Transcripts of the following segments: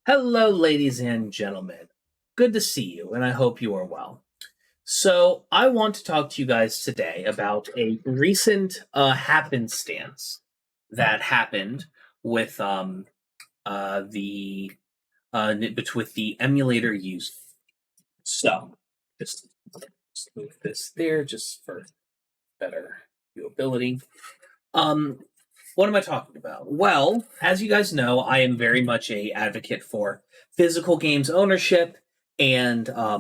Hello, ladies and gentlemen. Good to see you, and I hope you are well. So, I want to talk to you guys today about a recent happenstance that happened with the with the emulator Yuzu. So, just, just move this there, just for better viewability. Um, what am I talking about? Well, as you guys know, I am very much a advocate for physical games ownership, and I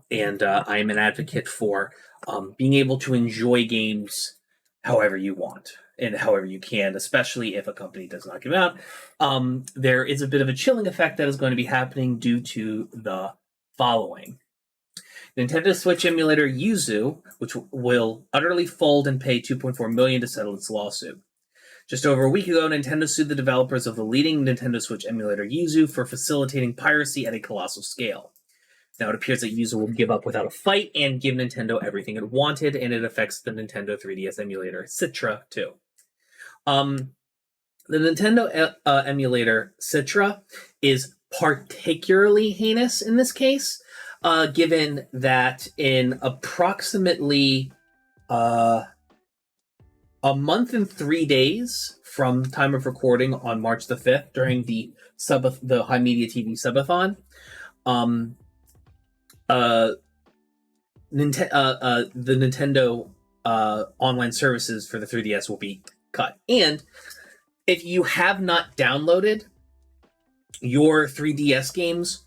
am an advocate for being able to enjoy games however you want and however you can, especially if a company does not give it out. There is a bit of a chilling effect that is going to be happening due to the following. Nintendo Switch emulator Yuzu, which will utterly fold and pay $2.4 million to settle its lawsuit. Just over a week ago, Nintendo sued the developers of the leading Nintendo Switch emulator Yuzu for facilitating piracy at a colossal scale. Now it appears that Yuzu will give up without a fight and give Nintendo everything it wanted, and it affects the Nintendo 3DS emulator Citra too. The Nintendo emulator Citra is particularly heinous in this case, given that in approximately a month and 3 days from time of recording on March the 5th during the HIMediaTV subathon, the Nintendo online services for the 3DS will be cut. And if you have not downloaded your 3DS games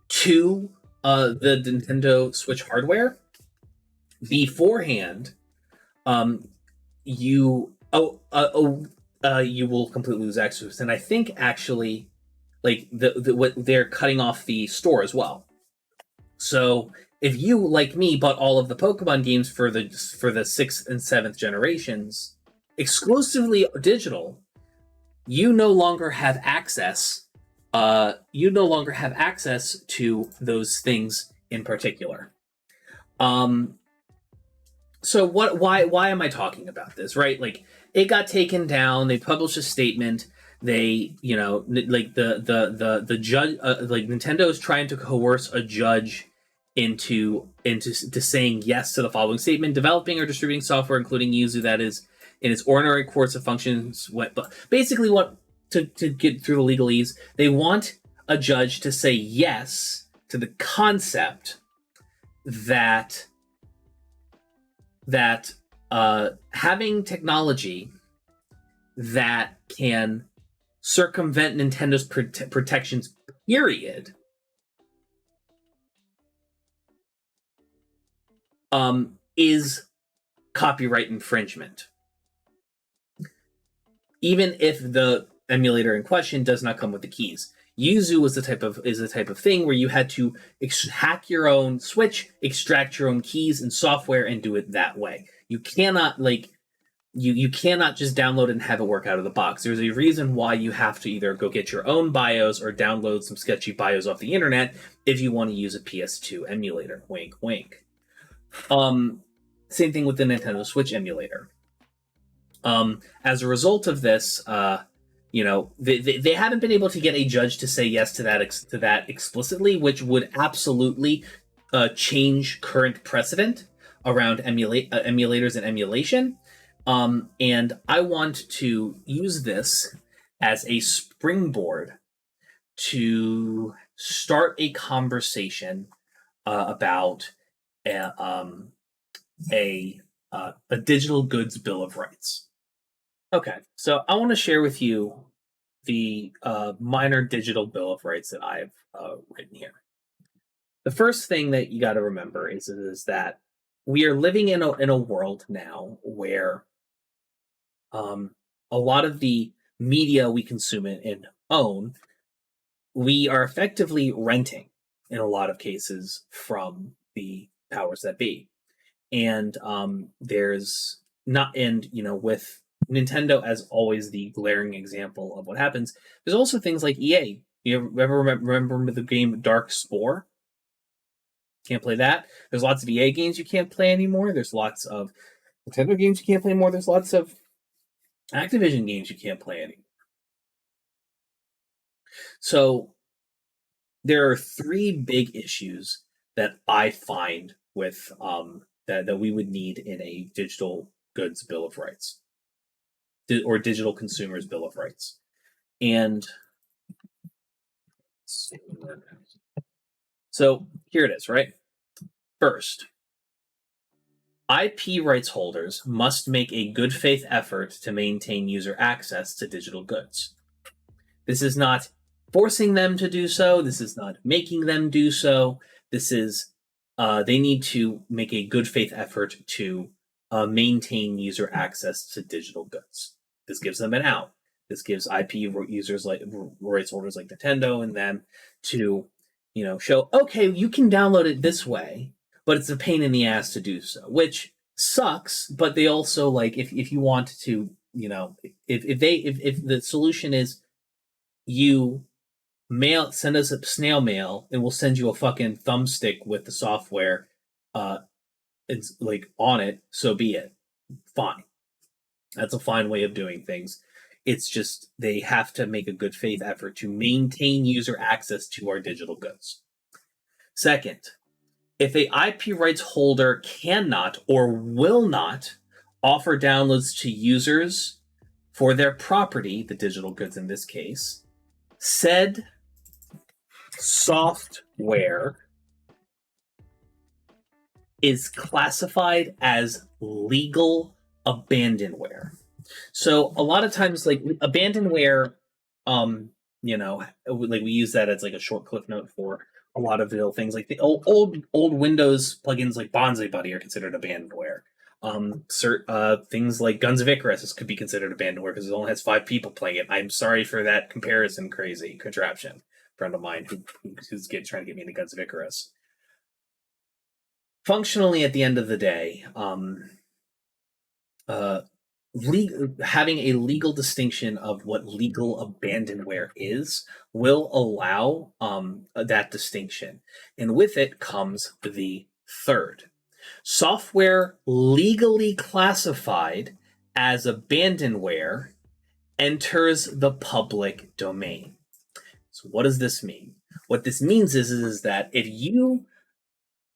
to the Nintendo Switch hardware beforehand, you will completely lose access. And I think actually, like what they're cutting off the store as well. So if you, like me, bought all of the Pokemon games for the 6th and 7th generations exclusively digital, you no longer have access. You no longer have access to those things in particular. So why am I talking about this, right? Like, it got taken down, they published a statement, they, like the judge, like Nintendo is trying to coerce a judge into saying yes to the following statement: developing or distributing software, including Yuzu, that is in its ordinary course of functions. Basically what to get through the legalese, they want a judge to say yes to the concept that having technology that can circumvent Nintendo's protections, period, is copyright infringement, even if the emulator in question does not come with the keys. Yuzu is the type of thing where you had to hack your own Switch, extract your own keys and software, and do it that way. You cannot you cannot just download it and have it work out of the box. There's a reason why you have to either go get your own BIOS or download some sketchy BIOS off the internet if you want to use a PS2 emulator. Wink, wink. Same thing with the Nintendo Switch emulator. As a result of this, they haven't been able to get a judge to say yes to that explicitly, which would absolutely change current precedent around emulators and emulation. And I want to use this as a springboard to start a conversation about a digital goods bill of rights. Okay, so I want to share with you the minor digital bill of rights that I've written here. The first thing that you got to remember is that we are living in a world now where a lot of the media we consume and own, we are effectively renting in a lot of cases from the powers that be. And there's not, and with Nintendo as always the glaring example of what happens, there's also things like EA. You ever remember the game Dark Spore? Can't play that. There's lots of EA games you can't play anymore. There's lots of Nintendo games you can't play anymore. There's lots of Activision games you can't play anymore. So there are three big issues that I find with that we would need in a digital goods bill of rights or digital consumers bill of rights. And so here it is, right? First, IP rights holders must make a good faith effort to maintain user access to digital goods. This is not forcing them to do so. This is not making them do so. This is they need to make a good faith effort to maintain user access to digital goods. This gives them an out. This gives IP users like rights holders like Nintendo and them to, show, okay, you can download it this way, but it's a pain in the ass to do so, which sucks. But they also like if you want to, if the solution is you send us a snail mail and we'll send you a fucking thumbstick with the software it's like on it, so be it. Fine. That's a fine way of doing things. It's just they have to make a good faith effort to maintain user access to our digital goods. Second, if a IP rights holder cannot or will not offer downloads to users for their property, the digital goods in this case, said software is classified as legal abandonware. So a lot of times, like abandonware, like we use that as like a short cliff note for a lot of little things. Like the old Windows plugins like Bonsai Buddy are considered abandonware. Things like Guns of Icarus could be considered abandonware because it only has 5 people playing it. I'm sorry for that comparison, crazy contraption. Friend of mine who's trying to get me into Guns of Icarus. Functionally, at the end of the day, having a legal distinction of what legal abandonware is will allow that distinction. And with it comes the third. Software legally classified as abandonware enters the public domain. So what does this mean? What this means is that if you,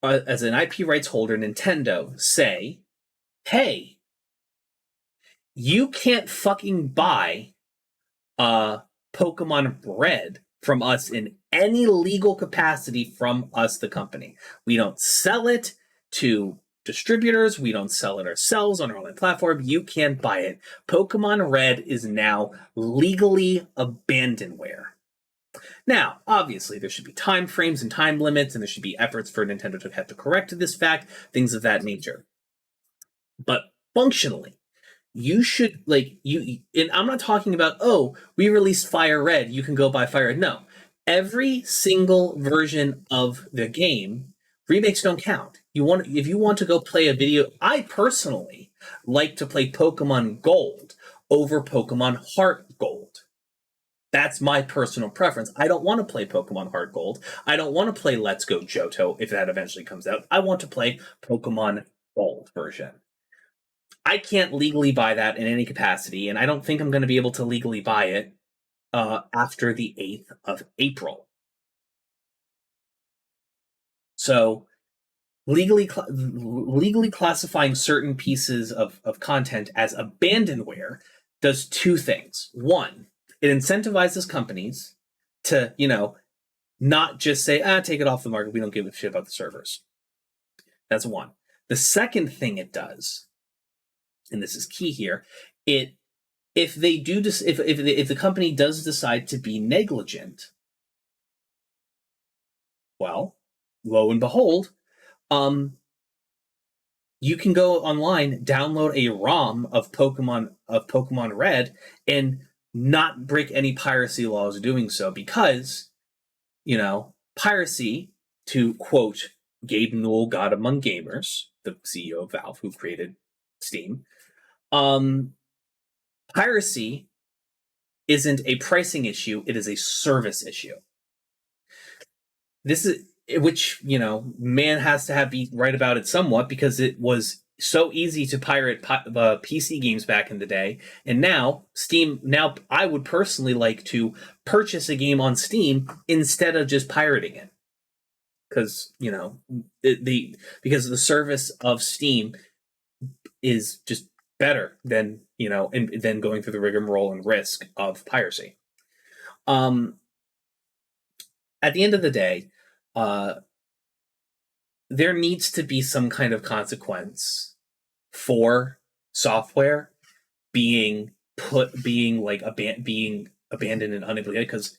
as an IP rights holder, Nintendo, say, hey, you can't fucking buy Pokemon Red from us in any legal capacity from us, the company. We don't sell it to distributors. We don't sell it ourselves on our online platform. You can't buy it. Pokemon Red is now legally abandonware. Now, obviously, there should be time frames and time limits, and there should be efforts for Nintendo to have to correct this fact, things of that nature. But functionally, you should, and I'm not talking about, oh, we released Fire Red, you can go buy Fire Red. No. Every single version of the game, remakes don't count. If you want to go play a video, I personally like to play Pokemon Gold over Pokemon Heart Gold. That's my personal preference. I don't want to play Pokemon Heart Gold. I don't want to play Let's Go Johto if that eventually comes out. I want to play Pokemon Gold version. I can't legally buy that in any capacity, and I don't think I'm going to be able to legally buy it after the 8th of April. So legally classifying certain pieces of content as abandonware does two things. One, it incentivizes companies to, not just say, take it off the market. We don't give a shit about the servers. That's one. The second thing it does, and this is key here, if the company does decide to be negligent, well, lo and behold, you can go online, download a ROM of Pokemon Red, and not break any piracy laws doing so, because, piracy, to quote Gabe Newell, God Among Gamers, the CEO of Valve, who created Steam, piracy isn't a pricing issue, it is a service issue. This is, which, man has to be right about it somewhat, because it was so easy to pirate PC games back in the day, and now Steam. Now I would personally like to purchase a game on Steam instead of just pirating it, because because the service of Steam is just better than than going through the rigmarole and risk of piracy. At the end of the day, there needs to be some kind of consequence for software being being abandoned and unimplemented, because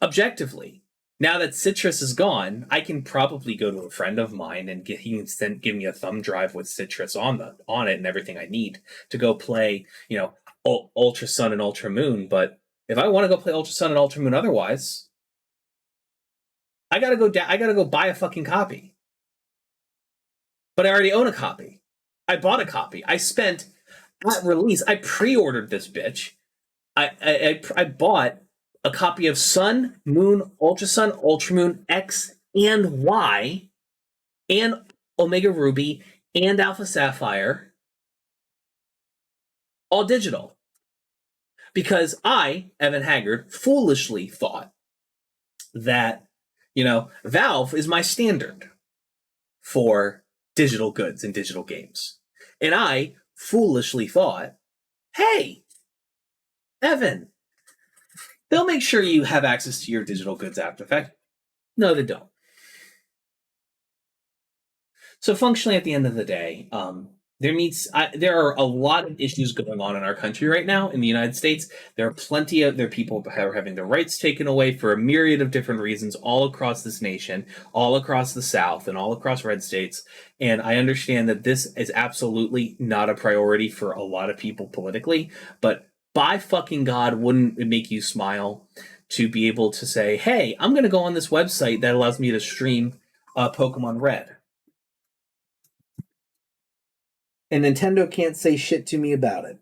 objectively, now that Citrus is gone, I can probably go to a friend of mine and he can give me a thumb drive with Citrus on it and everything I need to go play, Ultra Sun and Ultra Moon. But if I want to go play Ultra Sun and Ultra Moon otherwise, I gotta go buy a fucking copy. But I already own a copy. I bought a copy. I spent at release. I pre-ordered this bitch. I bought a copy of Sun, Moon, Ultra Sun, Ultra Moon X and Y, and Omega Ruby and Alpha Sapphire, all digital. Because I, Evan Haggard, foolishly thought that Valve is my standard for digital goods and digital games. And I foolishly thought, hey, Evan, they'll make sure you have access to your digital goods after the fact. No, they don't. So functionally, at the end of the day, there are a lot of issues going on in our country right now. In the United States, there are people who are having their rights taken away for a myriad of different reasons all across this nation, all across the South, and all across red states. And I understand that this is absolutely not a priority for a lot of people politically, but by fucking God, wouldn't it make you smile to be able to say, hey, I'm going to go on this website that allows me to stream Pokemon Red. And Nintendo can't say shit to me about it.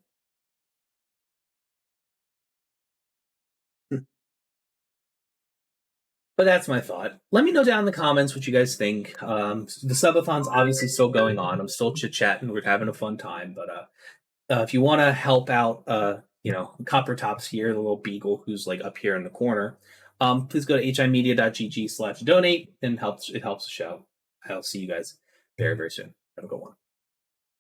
But that's my thought. Let me know down in the comments what you guys think. The subathon's obviously still going on. I'm still chit-chatting. We're having a fun time. But if you want to help out, Copper Tops here, the little beagle who's like up here in the corner, please go to himedia.gg/donate, and it helps the show. I'll see you guys very, very soon. Have a good one.